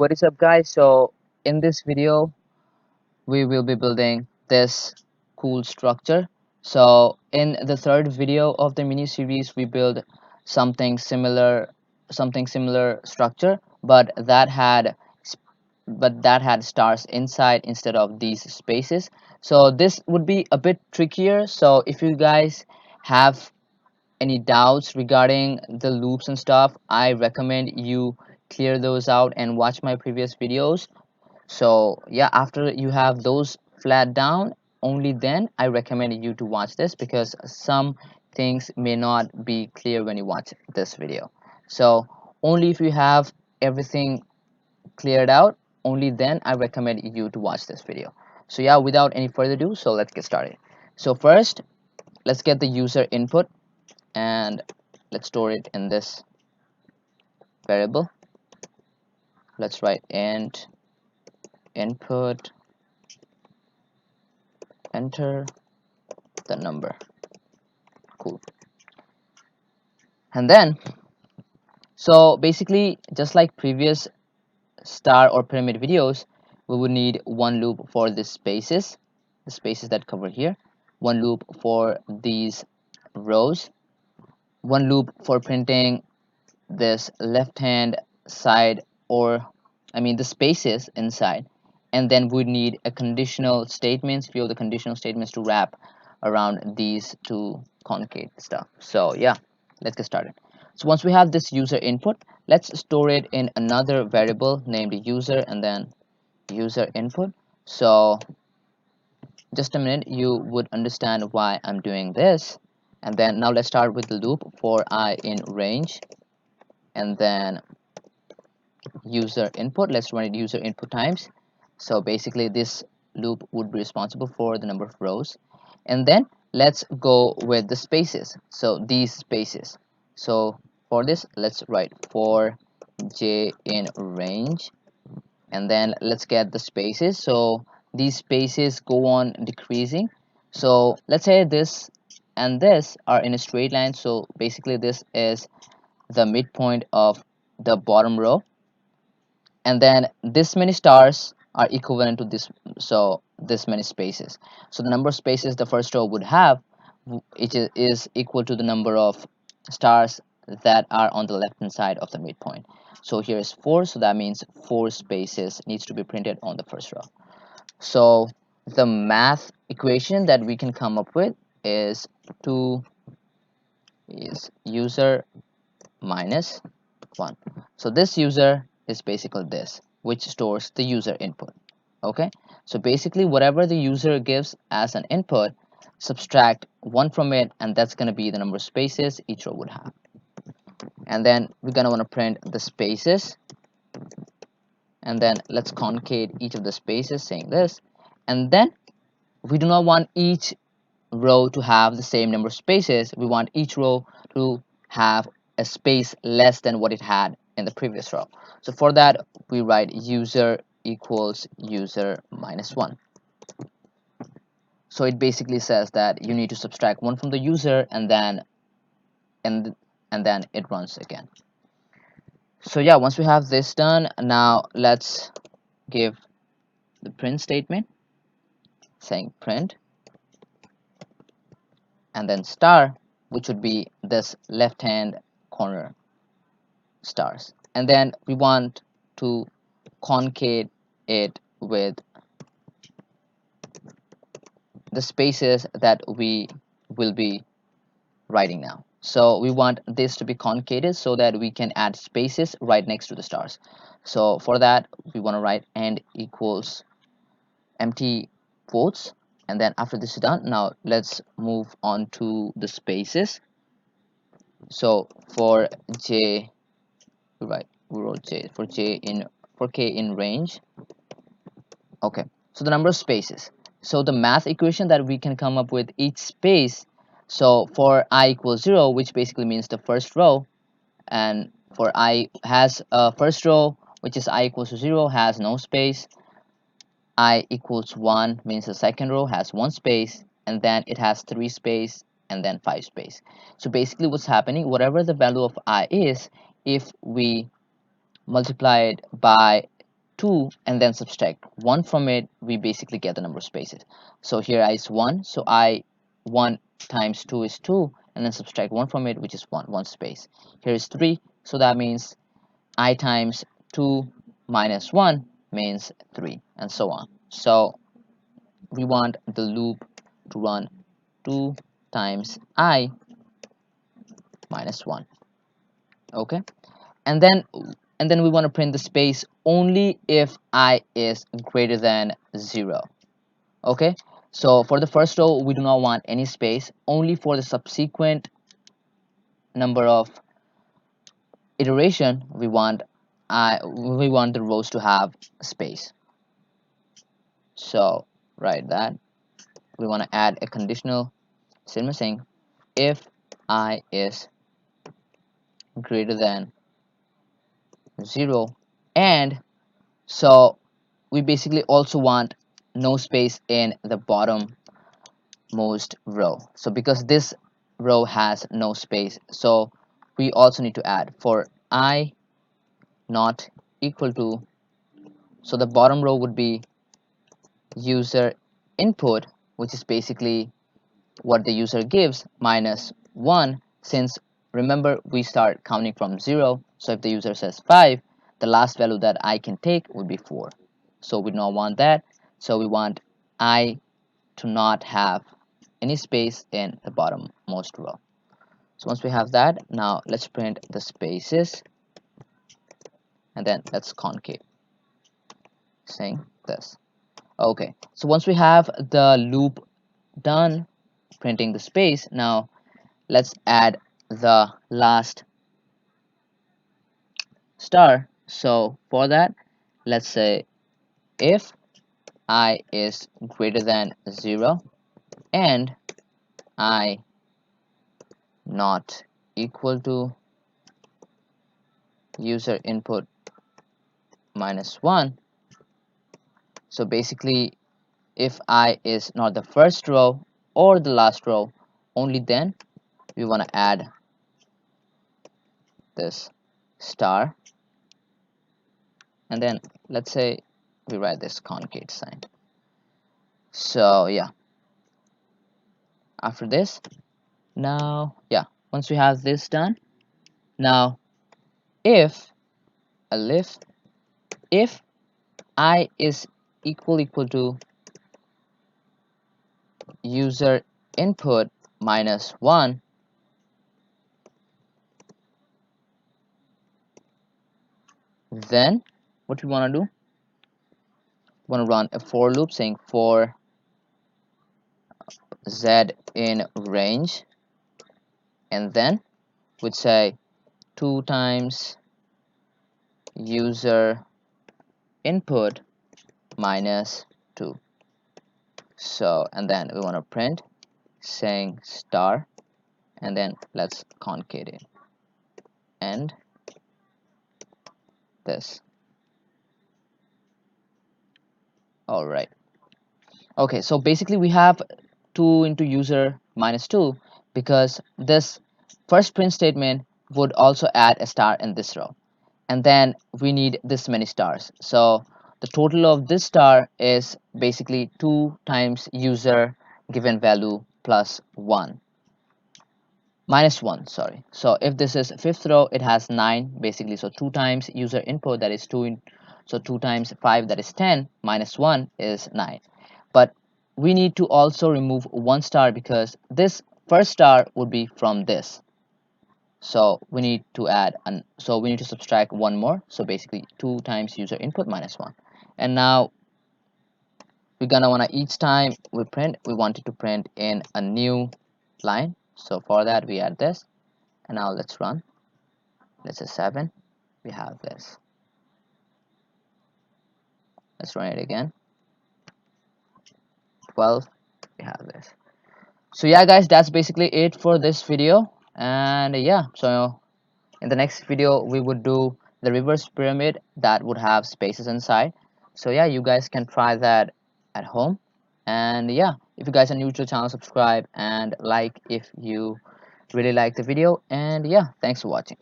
What is up, guys? So in this video we will be building this cool structure. So in the third video of the mini series we build something similar structure, but that had stars inside instead of these spaces. So this would be a bit trickier. So if you guys have any doubts regarding the loops and stuff, I recommend you clear those out and watch my previous videos. So yeah, after you have those flat down, only then I recommend you to watch this, because some things may not be clear when you watch this video. So only if you have everything cleared out, only then I recommend you to watch this video. So yeah, without any further ado, so let's get started. So first, let's get the user input, and let's store it in this variable. Let's write int input, enter the number. Cool. And then, so basically, just like previous star or pyramid videos, we would need one loop for the spaces that cover here, one loop for these rows, one loop for printing this left hand side, or I mean the spaces inside, and then we need a conditional statements, few of the conditional statements to wrap around these to concave stuff. So yeah, let's get started. So once we have this user input, let's store it in another variable named user, and then user input. So just a minute, you would understand why I'm doing this. And then now let's start with the loop for I in range, and then user input. Let's run it user input times. So basically this loop would be responsible for the number of rows. And then let's go with the spaces, so these spaces. So for this, let's write for j in range, and then let's get the spaces. So these spaces go on decreasing. So let's say this and this are in a straight line, so basically this is the midpoint of the bottom row, and then this many stars are equivalent to this, so this many spaces. So the number of spaces the first row would have, is equal to the number of stars that are on the left hand side of the midpoint. So here is 4, so that means 4 spaces needs to be printed on the first row. So the math equation that we can come up with is 2 is user minus 1. So this user is basically this, which stores the user input. Okay, so basically whatever the user gives as an input, subtract 1 from it, and that's going to be the number of spaces each row would have. And then we're going to want to print the spaces, and then let's concate each of the spaces saying this. And then we do not want each row to have the same number of spaces. We want each row to have a space less than what it had in the previous row. So for that, we write user equals user minus 1. So it basically says that you need to subtract 1 from the user, and then it runs again. So yeah, once we have this done, now let's give the print statement saying print, and then star, which would be this left hand corner stars, and then we want to concate it with the spaces that we will be writing now. So we want this to be concatenated so that we can add spaces right next to the stars. So for that, we want to write and equals empty quotes, and then after this is done, now let's move on to the spaces. So for j, we wrote j for k in range. Okay, so the number of spaces, so the math equation that we can come up with each space. So for I equals 0, which basically means the first row, and for I has a first row, which is I equals to 0, has no space. I equals 1 means the second row has 1 space, and then it has 3 space, and then 5 space. So basically what's happening, whatever the value of I is, if we multiply it by 2 and then subtract 1 from it, we basically get the number of spaces. So here I is 1, so I 1 times 2 is 2, and then subtract 1 from it, which is 1 space. Here is 3, so that means I times 2 minus 1 means 3, and so on. So we want the loop to run 2 times I minus 1. Okay, and then we want to print the space only if I is greater than 0. Okay, so for the first row we do not want any space. Only for the subsequent number of iteration we want the rows to have space. So write that we want to add a conditional statement saying if I is greater than 0, and so we basically also want no space in the bottommost row. So because this row has no space, so we also need to add for I not equal to, so the bottom row would be user input, which is basically what the user gives, minus 1, since remember we start counting from 0. So if the user says 5, the last value that I can take would be 4. So we don't want that. So we want I to not have any space in the bottommost row. So once we have that, now let's print the spaces, and then let's concave saying this. Okay, so once we have the loop done printing the space, now let's add the last star. So for that, let's say if I is greater than 0 and I not equal to user input minus 1. So basically if I is not the first row or the last row, only then we want to add this star, and then let's say we write this concave sign. So yeah, after this, now yeah, once we have this done, now if if I is equal to user input minus 1, then what we want to do, we want to run a for loop saying for z in range, and then we'd say 2 times user input minus 2. So and then we want to print saying star, and then let's concave it and this. All right, okay, so basically we have 2 into user minus 2 because this first print statement would also add a star in this row, and then we need this many stars. So the total of this star is basically 2 times user given value plus 1 minus 1, sorry. So if this is fifth row, it has 9 basically, so 2 times user input, that is 2 in, so 2 times 5, that is 10, minus 1 is 9. But we need to also remove 1 star because this first star would be from this, so we need to add so we need to subtract 1 more, so basically 2 times user input minus 1. And now we're gonna want to, each time we print, we wanted to print in a new line, so for that we add this, and now let's run. Let's say 7, we have this. Let's run it again. 12, we have this. So yeah guys, that's basically it for this video. And yeah, so in the next video we would do the reverse pyramid that would have spaces inside. So yeah, you guys can try that at home. And yeah, if you guys are new to the channel, subscribe and like if you really like the video. And yeah, thanks for watching.